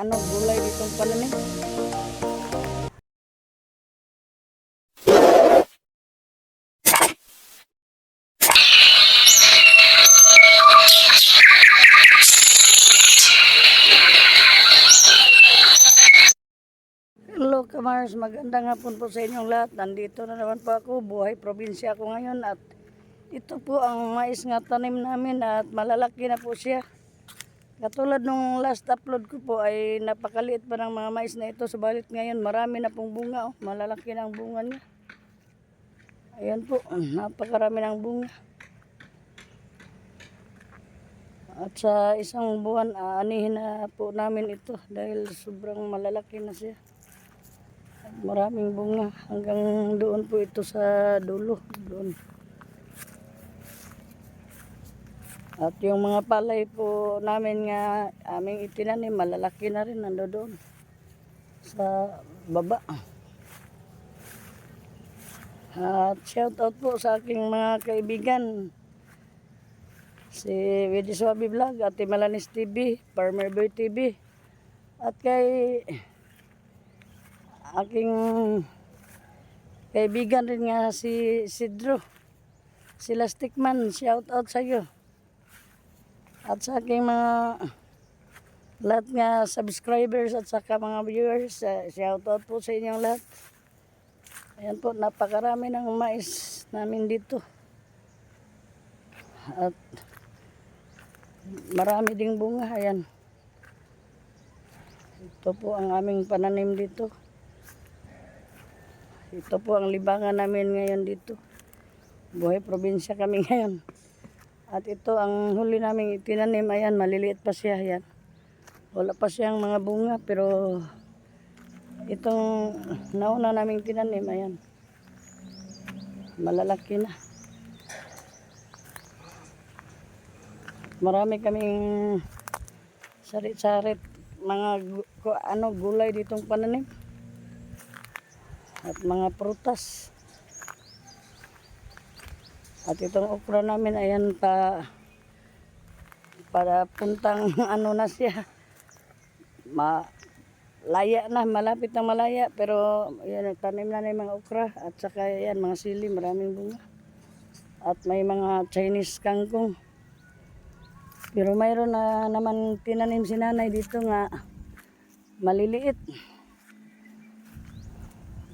gulay ditong pananim. Hello Kamars, magandang hapon po sa inyong lahat. Nandito na naman po ako, buhay probinsya ako ngayon at ito po ang mais nga tanim namin at malalaki na po siya. Katulad nung last upload ko po ay napakaliit pa ng mga mais na ito, subalit ngayon marami na pong bunga, malalaki na ang bunga niya. Ayan po, napakarami ng bunga. At sa isang buwan, aanihin na po namin ito dahil sobrang malalaki na siya. Maraming bunga hanggang doon po ito sa dulo doon. At yung mga palay po namin nga aming itinanim, malalaki na rin nandoon sa baba. At shout out po sa aking mga kaibigan, si Widi Suabi Vlog, Ate Malanis TV, Farmer Boy TV, at kay aking kaibigan rin nga si Sidro, si Lastikman, shout out sa iyo. At sa aking mga lahat nga subscribers at saka mga viewers, shout out po sa inyong lahat. Ayan po, napakarami ng mais namin dito. At marami ding bunga, ayan. Ito po ang aming pananim dito. Ito po ang libangan namin ngayon dito. Buhay probinsya kami ngayon. At ito ang huli naming itinanim. Ayan, maliliit pa siya. Ayan. Wala pa siyang mga bunga. Pero itong nauna naming tinanim. Ayan. Malalaki na. Marami kaming sarit-sarit mga gulay ditong pananim. At mga prutas. At itong okra namin, ayan para puntang ano na siya. Malaya na, malapit na malaya. Pero ayan, tanim na yung mga okra. At saka ayan, mga sili, maraming bunga. At may mga Chinese kangkong. Pero mayroon na naman tinanim si nanay dito nga maliliit.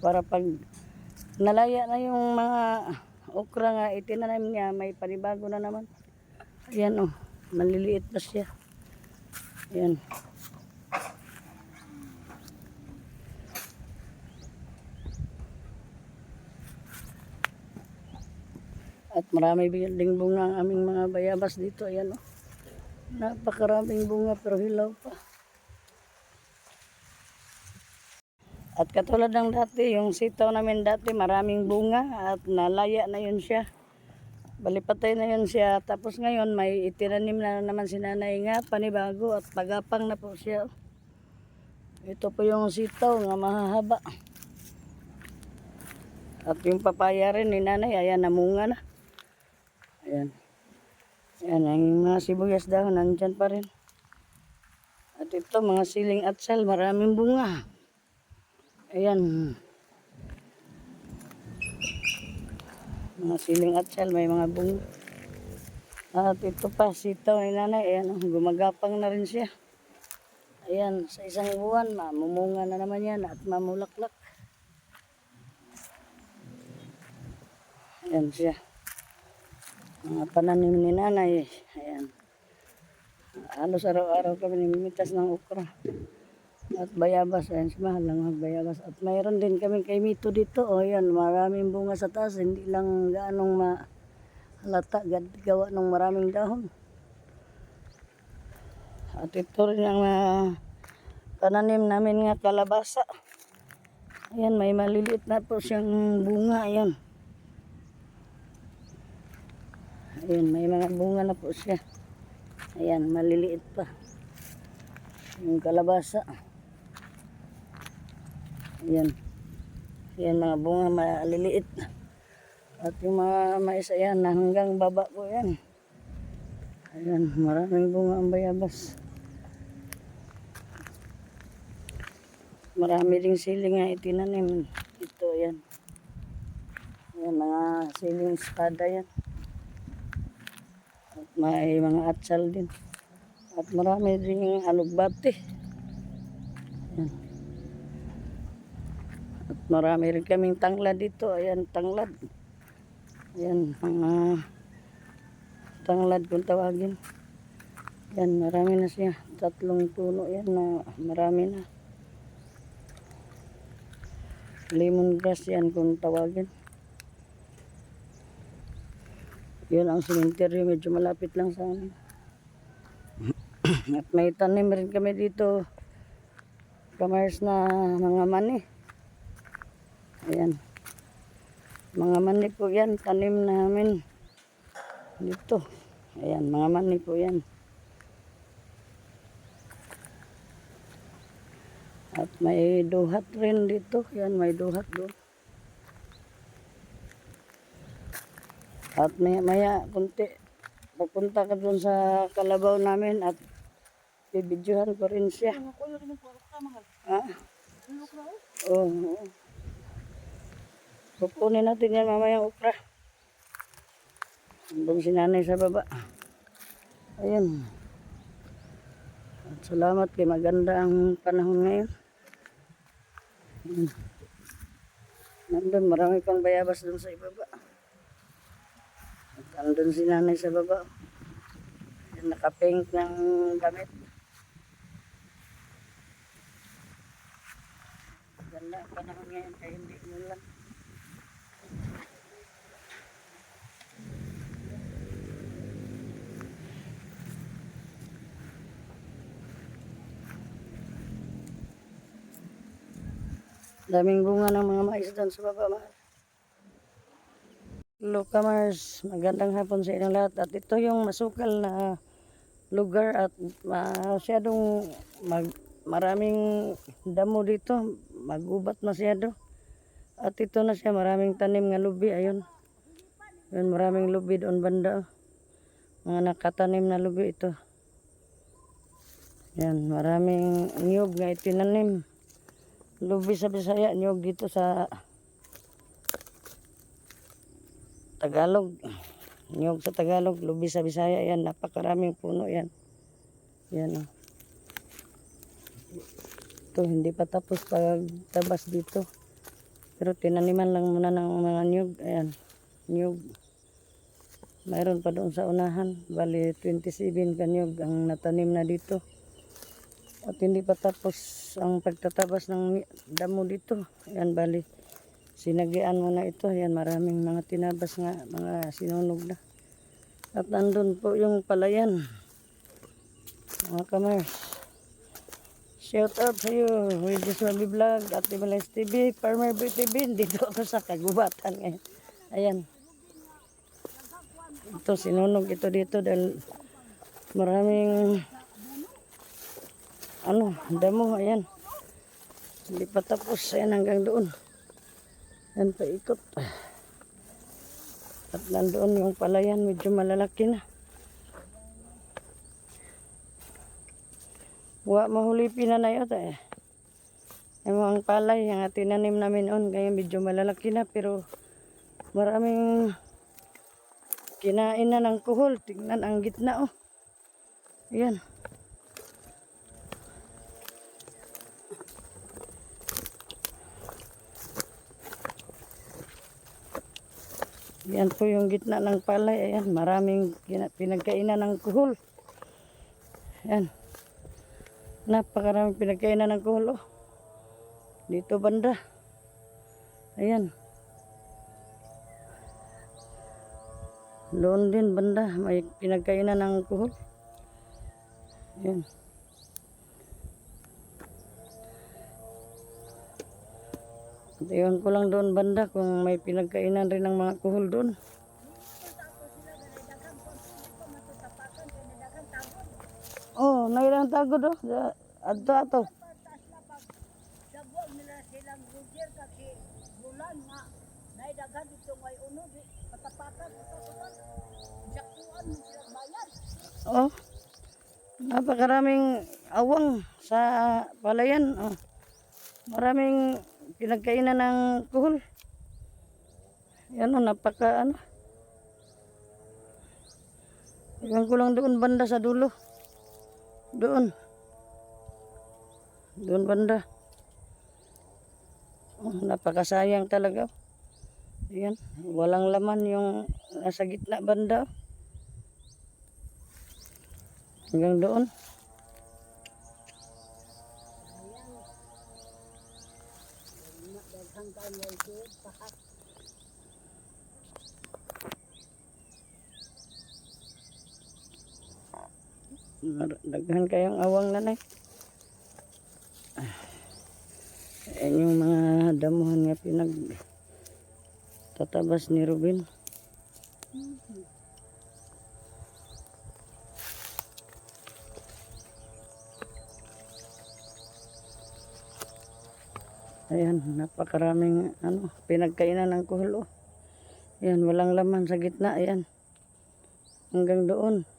Para pag nalaya na yung mga okra nga itinanim niya, may panibago na naman. Ayan maliliit pa siya. Ayan. At marami ding bunga ang aming mga bayabas dito. Ayan napakaraming bunga pero hilaw pa. At katulad ng dati, yung sitaw namin dati maraming bunga at nalaya na yun siya. Balipatay na yun siya. Tapos ngayon may itinanim na naman si nanay nga panibago at pagapang na po siya. Ito po yung sitaw nga mahahaba. At yung papaya rin ni nanay, ayan namunga na. Ayan. Ayan, ang mga sibuyas daw nandyan pa rin. At ito mga siling atsal, maraming bunga. Ayan. Mga siling atsal, may mga bunga. At ito pa, sitaw ni nanay. Ayan, gumagapang na rin siya. Ayan, sa isang buwan, mamumunga na naman yan at mamulaklak. Ayan siya. Mga pananim ni nanay. Ayan. Halos araw-araw kami namimitas ng okra. At bayabas, ayan si mahal lang bayabas. At mayroon din kami kay Mito dito. O yan, maraming bunga sa taas. Hindi lang gaanong mahalata. Gawa ng maraming dahon. At ito rin ang pananim namin nga kalabasa. Ayan, may maliliit na po siyang bunga. Ayan. Ayan, may mga bunga na po siya. Ayan, maliliit pa. Yung kalabasa. Ayan. Ayan mga bunga maliliit. At yung mga mais ayan hanggang baba po yan. Ayan, maraming bunga ang bayabas. Marami ding siling nga itinanim. Ito, yan. Yan, mga siling espada yan. At may mga atsal din. At marami ding alugbati. Yan. At marami rin kaming tanglad dito. Ayan, tanglad. Ayan, mga tanglad kung tawagin. Yan, marami na siya. 3 puno yan na marami na. Lemongrass yan kung tawagin. Yun ang cemetery, medyo malapit lang sa amin. At may tanim rin kami dito, kamars na mga mani. Ayan. Mga mani po yan, tanim namin dito. Ayan, mga mani po yan. At may duhat rin dito. Yan, may duhat doon. At maya kunti, papunta ka doon sa kalabaw namin at bibidyohan ko rin siya. Ha? Oo. Pupunin natin yan mamayang ukra. Doon si nanay sa baba. Ayun. At salamat kay maganda ang panahon ngayon. Nandun, marami pang bayabas doon sa ibaba. At nandun si nanay sa baba. Yan, nakapink ng damit. Ganda ang panahon ngayon kaya hindi mo lang. Daming bunga ng mga mais doon sa baba. Hello kamars, magandang hapon sa inyong lahat. At ito yung masukal na lugar at masyadong maraming damo dito. Magubat masyado. At ito na siya, maraming tanim nga lubi. Ayun. Ayun, maraming lubi doon banda. Mga nakatanim na lubi ito. Yan, maraming niyog nga itinanim. Lubi sa Bisaya, niyog dito sa Tagalog. Niyog sa Tagalog, lubi sa Bisaya. Yan, napakaraming puno yan. Yan. Ito, hindi pa tapos pagtabas dito. Pero tinaniman lang muna ng mga niyog. Ayan, niyog. Mayroon pa doon sa unahan. Bali, 27 ka niyog ang natanim na dito. At hindi pa tapos ang pagtatabas ng damo dito. Yan, bali. Sinagian mo na ito. Yan, maraming mga tinabas nga, mga sinunog na. At nandun po yung palayan. Mga kamars. Shout out sa iyo. Regis Wabi Vlog, Ate Malay's TV, Farmer Boy TV. Dito ako sa kagubatan ngayon. Ayan. Ito, sinunog ito dito dahil maraming damo, ayan. Hindi pa tapos, ayan hanggang doon. Ayan, paikot. At nandoon yung palayan, medyo malalaki na. Wa mahulipin na yun eh. Yung ang palay, yung tinanim namin on, kaya medyo malalaki na, pero maraming kinain na ng kuhol. Tingnan ang gitna, oh. Ayan. Yan po yung gitna ng palay. Ayan, maraming pinagkainan ng kuhol. Ayan. Napakaraming pinagkainan ng kuhol. Oh. Dito banda. Ayan. Doon din banda. May pinagkainan ng kuhol. Ayan. At iwan ko lang doon banda kung may pinagkainan rin ng mga kuhol doon. Oh, nailang tago do. Ato. Oh. Napakaraming awang sa palayan. Oh. Maraming pinagkainan ng kuhol. Yan o, napaka ano. Iwan ko lang doon banda sa dulo. Doon. Doon banda. Oh, napakasayang talaga. Yan. Walang laman yung nasa gitna banda. Hanggang doon. Daghan kayong awang nanay. Ayan yung mga damuhan nga tatabas ni Ruben. Ayan, napakaraming pinagkainan ng kuhol. Ayan, walang laman sa gitna. Ayan. Hanggang doon.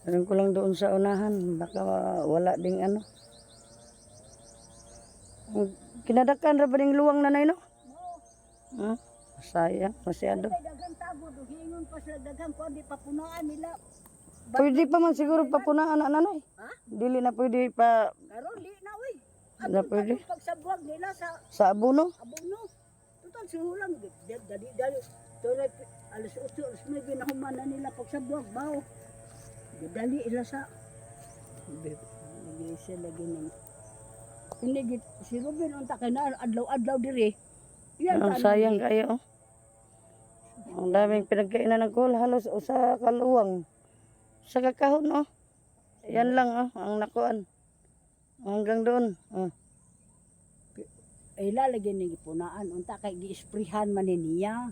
Meron ko lang doon sa unahan. Baka wala ding Kinadakan ra ba ding luwang nanay no? Oo. Sayang, masyado. Daghang tabo, hingon pa sila daghang ko di papunaan nila. Pwede pa man siguro papunaan na nanay. Ha? Dili na pwede pa. Karon di na uy. Na pwede. Pagsabwag nila Sa abono. abono. Total sihulang dali. Toray alas 8 alas 9 na humana nila pagsabwag bao. Dali ila sa lagi sila ginin. Ini si Ruben unta kay na adlaw-adlaw diri. Ang sayang kayo. Ang daming pinagkainan ng kuhol halos usa ka luwang. Sa kakahon Yan lang ang nakuan. Hanggang doon. Ay lalagyan ni gipunaan unta kay giisprihan man niya.